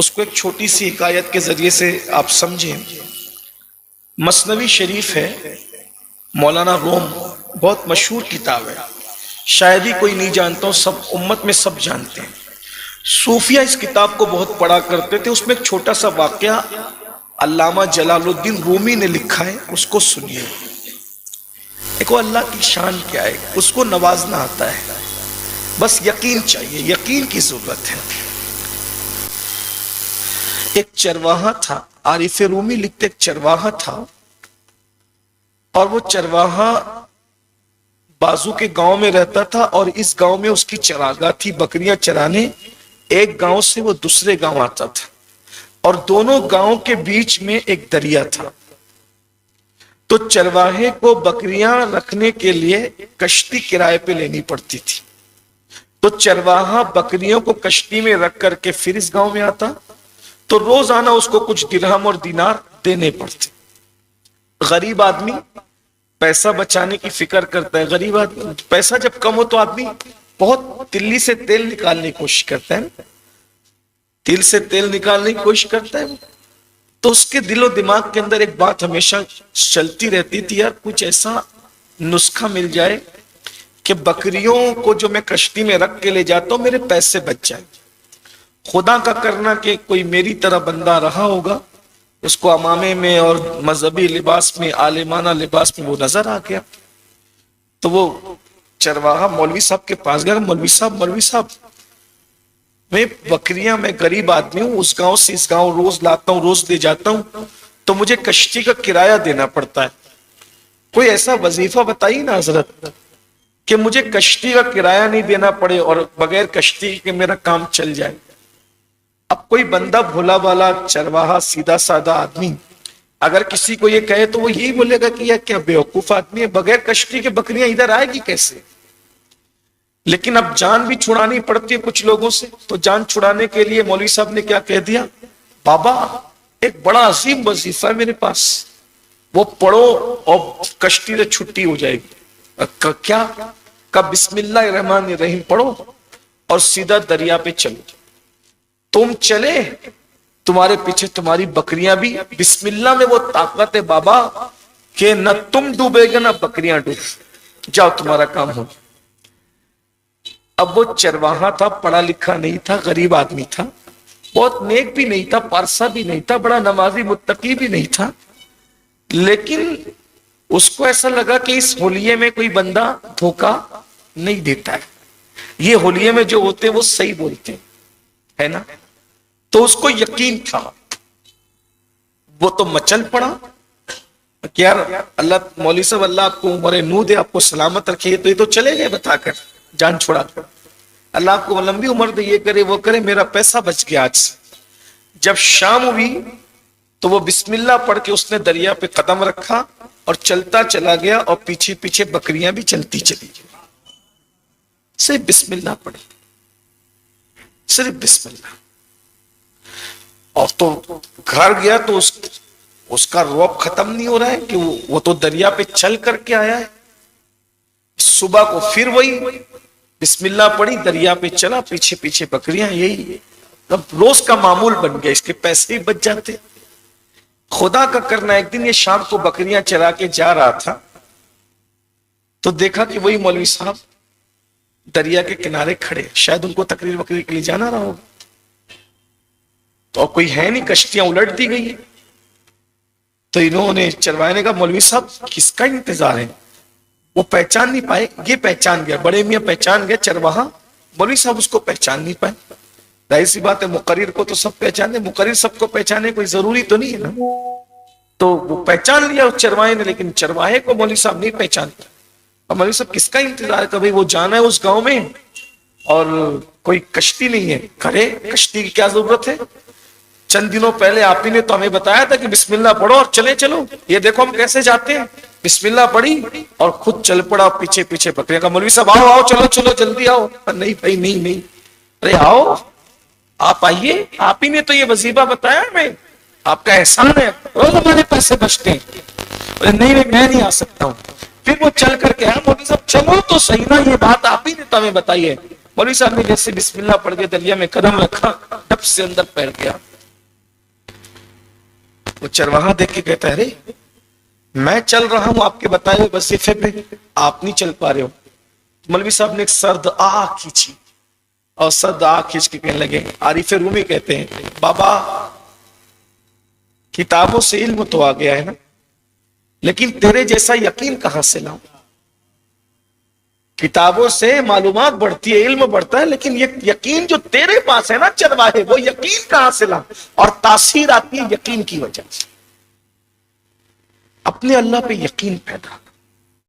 اس کو ایک چھوٹی سی حکایت کے ذریعے سے آپ سمجھیں۔ مثنوی شریف ہے، مولانا روم، بہت مشہور کتاب ہے، شاید ہی کوئی نہیں جانتا ہوں، سب امت میں سب جانتے ہیں۔ صوفیہ اس کتاب کو بہت پڑھا کرتے تھے۔ اس میں ایک چھوٹا سا واقعہ علامہ جلال الدین رومی نے لکھا ہے، اس کو سنیے۔ دیکھو اللہ کی شان کیا ہے، اس کو نوازنا آتا ہے، بس یقین چاہیے، یقین کی ضرورت ہے۔ ایک چرواہا تھا، عارف رومی لکھتے ایک چرواہا تھا، اور وہ چرواہا بازو کے گاؤں میں رہتا تھا، اور اس گاؤں میں اس کی چراگاہ تھی، بکریاں چرانے ایک گاؤں سے وہ دوسرے گاؤں آتا تھا، اور دونوں گاؤں کے بیچ میں ایک دریا تھا۔ تو چرواہے کو بکریاں رکھنے کے لیے کشتی کرائے پہ لینی پڑتی تھی، تو چرواہا بکریوں کو کشتی میں رکھ کر کے پھر اس گاؤں میں آتا، تو روزانہ اس کو کچھ درہم اور دینار دینے پڑتے۔ غریب آدمی پیسہ بچانے کی فکر کرتا ہے، غریب آدمی پیسہ جب کم ہو تو آدمی بہت تلی سے تیل نکالنے کی کوشش کرتا ہے، تل سے تیل نکالنے کی کوشش کرتا ہے، تو اس کے دل و دماغ کے اندر ایک بات ہمیشہ چلتی رہتی تھی، یار کچھ ایسا نسخہ مل جائے کہ بکریوں کو جو میں کشتی میں رکھ کے لے جاتا ہوں میرے پیسے بچ جائیں۔ خدا کا کرنا کہ کوئی میری طرح بندہ رہا ہوگا، اس کو امامے میں اور مذہبی لباس میں، عالمانہ لباس میں وہ نظر آ گیا، تو وہ چرواہا مولوی صاحب کے پاس گیا، مولوی صاحب میں بکریاں، میں غریب آدمی ہوں، اس گاؤں سے اس گاؤں روز لاتا ہوں، روز دے جاتا ہوں، تو مجھے کشتی کا کرایہ دینا پڑتا ہے، کوئی ایسا وظیفہ بتائیے نا حضرت کہ مجھے کشتی کا کرایہ نہیں دینا پڑے اور بغیر کشتی کے میرا کام چل جائے۔ اب کوئی بندہ بھولا بالا چرواہا سیدھا سادہ آدمی اگر کسی کو یہ کہے تو وہ یہی بولے گا کہ یہ کیا بیوقوف آدمی ہے، بغیر کشتی کے بکریاں ادھر آئے گی کیسے؟ لیکن اب جان بھی چھڑانی پڑتی ہے کچھ لوگوں سے، تو جان چھڑانے کے لیے مولوی صاحب نے کیا کہہ دیا، بابا ایک بڑا عظیم وظیفہ ہے میرے پاس، وہ پڑھو اور کشتی سے چھٹی ہو جائے گی۔ کیا؟ کہ بسم اللہ الرحمن الرحیم پڑھو اور سیدھا دریا پہ چلو، تم چلے تمہارے پیچھے تمہاری بکریاں بھی، بسم اللہ میں وہ طاقت ہے بابا کہ نہ تم ڈوبے گا نہ بکریاں ڈوب، جاؤ تمہارا کام ہو۔ اب وہ چرواہا تھا، پڑھا لکھا نہیں تھا، غریب آدمی تھا، بہت نیک بھی نہیں تھا، پارسا بھی نہیں تھا، بڑا نمازی متقی بھی نہیں تھا، لیکن اس کو ایسا لگا کہ اس ہولیے میں کوئی بندہ دھوکا نہیں دیتا ہے، یہ ہولیے میں جو ہوتے وہ صحیح بولتے ہے نا، تو اس کو یقین تھا، وہ تو مچل پڑا کہ یار اللہ، مولوی صاحب اللہ آپ کو عمر نو دے، آپ کو سلامت رکھے، تو یہ تو چلے گئے بتا کر جان چھوڑا کر، اللہ آپ کو لمبی عمر دے، یہ کرے وہ کرے، میرا پیسہ بچ گیا آج سے۔ جب شام ہوئی تو وہ بسم اللہ پڑھ کے اس نے دریا پہ قدم رکھا اور چلتا چلا گیا، اور پیچھے پیچھے بکریاں بھی چلتی چلی گئی، صرف بسم اللہ پڑھی، صرف بسم اللہ۔ اور تو گھر گیا تو اس کا رعب ختم نہیں ہو رہا ہے کہ وہ تو دریا پہ چل کر کے آیا ہے۔ صبح کو پھر وہی بسم اللہ پڑھی، دریا پہ چلا، پیچھے پیچھے بکریاں، یہی اب روز کا معمول بن گیا، اس کے پیسے بھی بچ جاتے۔ خدا کا کرنا ایک دن یہ شام کو بکریاں چرا کے جا رہا تھا، تو دیکھا کہ وہی مولوی صاحب دریا کے کنارے کھڑے، شاید ان کو تقریر وقریر کے لیے جانا رہا ہوگا، تو کوئی ہے نہیں، کشتیاں الٹ دی گئی، تو انہوں نے چرواہے نے کہا مولوی صاحب کس کا انتظار ہے؟ وہ پہچان نہیں پائے، یہ پہچان گیا، بڑے میاں پہچان گیا چرواہا، مولوی صاحب اس کو پہچان نہیں پائے۔ ظاہر سی بات ہے، مقرر کو تو سب پہچانے، مقرر سب کو پہچانے کوئی ضروری تو نہیں ہے نا، تو وہ پہچان لیا اس چرواہے نے، لیکن چرواہے کو مولوی صاحب نہیں پہچانتا۔ اور مولوی صاحب کس کا انتظار ہے کہ بھئی وہ جانا ہے اس گاؤں میں اور کوئی کشتی نہیں ہے، کرے کشتی کی کیا ضرورت ہے؟ چند دنوں پہلے آپ ہی نے تو ہمیں بتایا تھا کہ بسم اللہ پڑھو اور چلے چلو، یہ دیکھو ہم کیسے جاتے ہیں، بسم اللہ پڑھی اور خود چل پڑا، پیچھے پیچھے بکریاں کا۔ مولوی صاحب آؤ آؤ، چلو چلو جلدی آؤ۔ نہیں بھائی نہیں، ارے آؤ، آپ آئیے، آپ ہی نے تو یہ وظیفہ بتایا ہمیں، آپ کا احسان ہے، روز ہمارے پیسے بچتے ہیں۔ نہیں میں نہیں آ سکتا ہوں۔ پھر وہ چل کر کے مولوی صاحب چلو تو صحیح نا، یہ بات آپ ہی نے تو ہمیں بتائی ہے۔ مولوی صاحب نے جیسے بسم اللہ پڑھ کے دریا میں قدم رکھا، ڈب سے اندر پیر گیا، وہ چرواہا دیکھ کے کہتا ہے ارے میں چل رہا ہوں آپ کے بتائے ہوئے وظیفے پہ، آپ نہیں چل پا رہے ہو. مولوی صاحب نے ایک سرد آہ کھینچی اور سرد آہ کھینچ کے کہنے لگے، عارف رومی کہتے ہیں بابا کتابوں سے علم تو آ گیا ہے نا، لیکن تیرے جیسا یقین کہاں سے لاؤں؟ کتابوں سے معلومات بڑھتی ہے، علم بڑھتا ہے، لیکن یہ یقین جو تیرے پاس ہے نا چرواہے، وہ یقین کہاں سے لاؤں؟ اور تاثیر آتی ہے یقین کی وجہ سے. اپنے اللہ پہ یقین پیدا